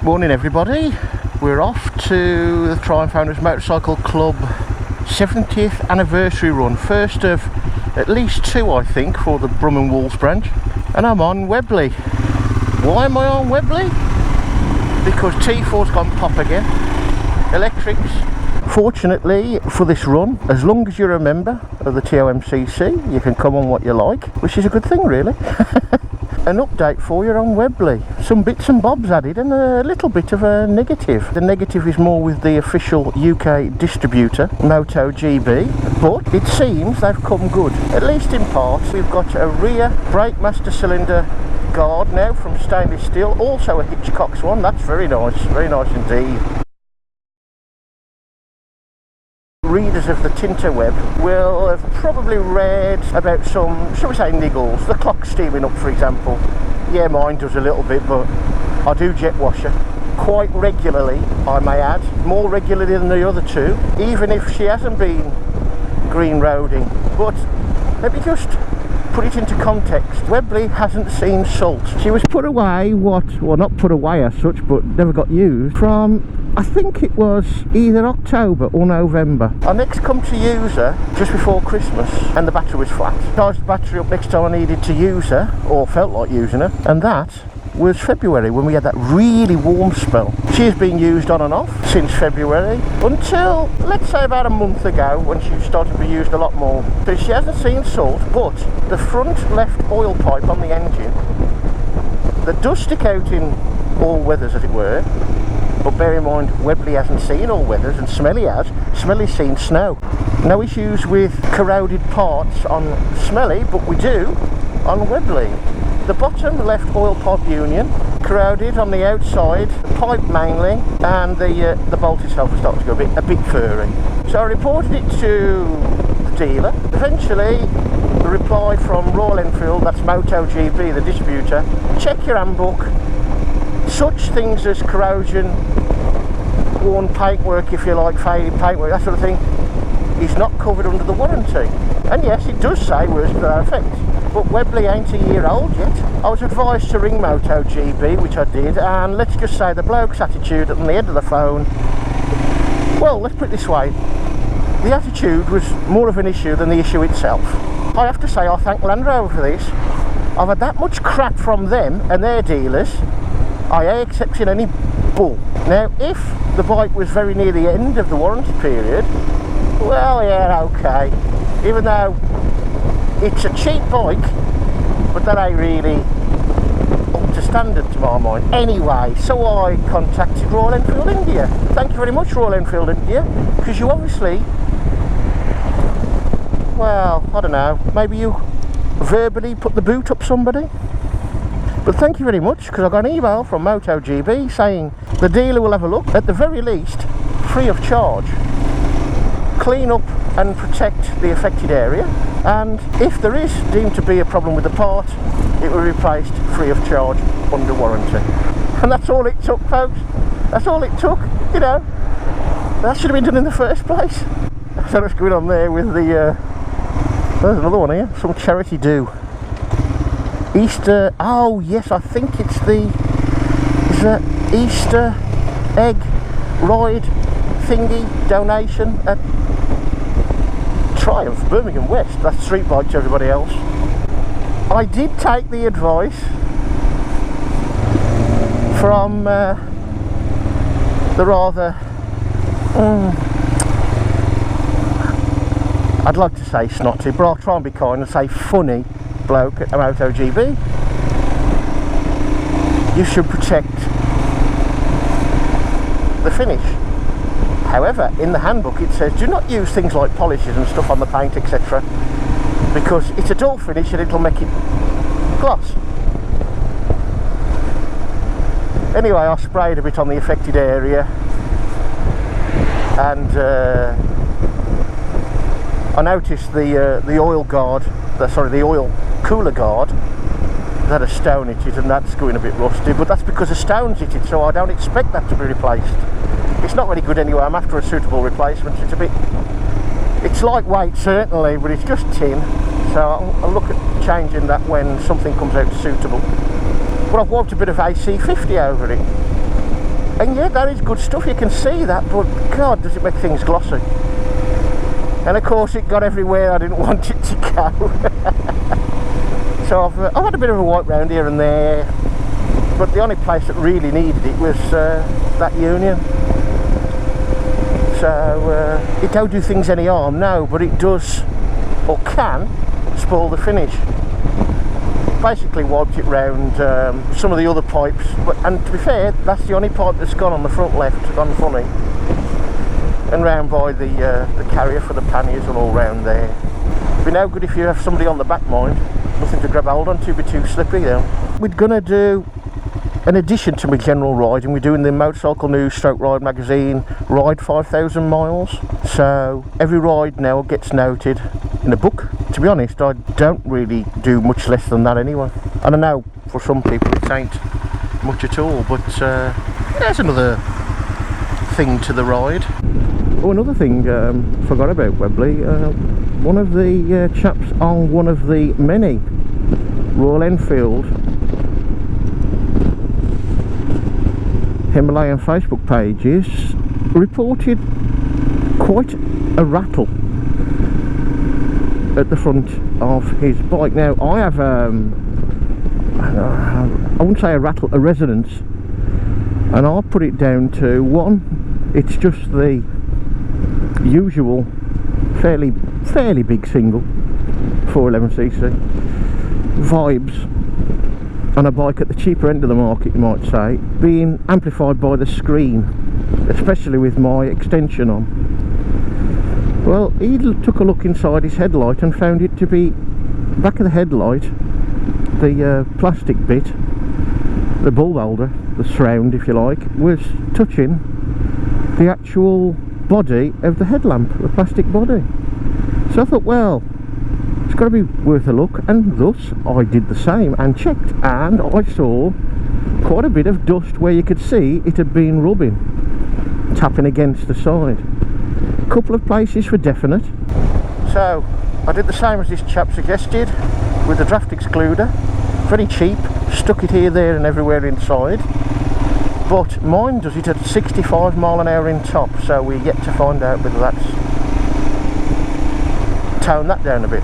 Morning everybody, we're off to the Triumph Owners Motorcycle Club 70th anniversary run, first of at least two I think for the Brum and Wolves branch, and I'm on Webley. Why am I on Webley? Because T4's gone pop again, electrics. Fortunately for this run, as long as you're a member of the TOMCC, you can come on what you like, which is a good thing really. An update for you on Webley. Some bits and bobs added and a little bit of a negative. The negative is more with the official UK distributor, MotoGB, but it seems they've come good, at least in part. We've got a rear brake master cylinder guard now from stainless steel, also a Hitchcocks one. That's very nice indeed. Readers of the Tinterweb will have probably read about some, shall we say, niggles. The clock steaming up, for example. Yeah, mine does a little bit, but I do jet washer quite regularly, I may add, more regularly than the other two, even if she hasn't been green roading. But let me just put it into context. Webley hasn't seen salt. She was put away, well, not put away as such, but never got used from, I think it was either October or November. I next come to use her just before Christmas and the battery was flat. Charged the battery up next time I needed to use her, or felt like using her, and that was February when we had that really warm spell. She has been used on and off since February until, let's say, about a month ago when she started to be used a lot more. So she hasn't seen salt, but the front left oil pipe on the engine that does stick out in all weathers, as it were. But bear in mind, Webley hasn't seen all weathers, and Smelly has. Smelly's seen snow. No issues with corroded parts on Smelly, but we do on Webley. The bottom left oil pipe union corroded on the outside, the pipe mainly, and the bolt itself was starting to go a bit furry. So I reported it to the dealer. Eventually, the reply from Royal Enfield, that's MotoGB, the distributor, check your handbook. Such things as corrosion, worn paintwork, if you like, faded paintwork, that sort of thing, is not covered under the warranty. And yes, it does say words to that effect. But Webley ain't a year old yet. I was advised to ring MotoGB, which I did, and let's just say the bloke's attitude at the end of the phone, well, let's put it this way, the attitude was more of an issue than the issue itself. I have to say I thank Land Rover for this. I've had that much crap from them and their dealers, I ain't accepting any bull. Now, if the bike was very near the end of the warranty period, well, yeah, okay. Even though it's a cheap bike, but that ain't really up to standard to my mind. Anyway, so I contacted Royal Enfield India. Thank you very much, Royal Enfield India, because you obviously, well, I don't know, maybe you verbally put the boot up somebody. But thank you very much, because I got an email from MotoGB saying the dealer will have a look, at the very least, free of charge. Clean up and protect the affected area, and if there is deemed to be a problem with the part, it will be replaced free of charge under warranty. And that's all it took, folks. That's all it took, you know. That should have been done in the first place. So what's going on there with the, there's another one here, some charity do. Easter, oh yes, I think it's the Easter egg ride thingy donation at Triumph, Birmingham West. That's street bike to everybody else. I did take the advice from the rather, I'd like to say snotty, but I'll try and be kind and say funny bloke at MotoGB. You should protect the finish. However, in the handbook it says do not use things like polishes and stuff on the paint, etc., because it's a dull finish and it'll make it gloss. Anyway, I sprayed a bit on the affected area, and I noticed the oil guard, the oil cooler guard, that a stone hit it, and that's going a bit rusty, but that's because a stone's hit it, so I don't expect that to be replaced. It's not really good anyway. I'm after a suitable replacement. It's lightweight certainly, but it's just tin, so I'll look at changing that when something comes out suitable. But I've wiped a bit of AC50 over it. And yeah, that is good stuff, you can see that, but God, does it make things glossy. And of course it got everywhere I didn't want it to go. So I've had a bit of a wipe round here and there, but the only place that really needed it was that union. So it don't do things any harm, no, but it does, or can, spoil the finish. Basically wiped it round some of the other pipes, and to be fair, that's the only pipe that's gone on the front left, gone funny, and round by the carrier for the panniers and all round there. It'd be no good if you have somebody on the back, mind, nothing to grab hold on to, be too slippery though. We're gonna do an addition to my general ride, and we're doing the Motorcycle News Stroke Ride magazine Ride 5,000 miles. So every ride now gets noted in a book. To be honest, I don't really do much less than that anyway. And I know for some people it ain't much at all, but there's another thing to the ride. Oh, another thing, forgot about Webley. One of the chaps on one of the many Royal Enfield Himalayan Facebook pages reported quite a rattle at the front of his bike. Now I have I wouldn't say a rattle, a resonance, and I'll put it down to one, it's just the usual fairly big single 411cc vibes on a bike at the cheaper end of the market, you might say, being amplified by the screen, especially with my extension on. Well, he took a look inside his headlight and found it to be, back of the headlight, the plastic bit, the bulb holder, the surround if you like, was touching the actual body of the headlamp, the plastic body. So I thought, well, it's got to be worth a look, and thus I did the same and checked, and I saw quite a bit of dust where you could see it had been rubbing, tapping against the side. Couple of places for definite. So I did the same as this chap suggested with the draft excluder, very cheap, stuck it here, there and everywhere inside, but mine does it at 65 mile an hour in top, so we yet to find out whether that's toned that down a bit.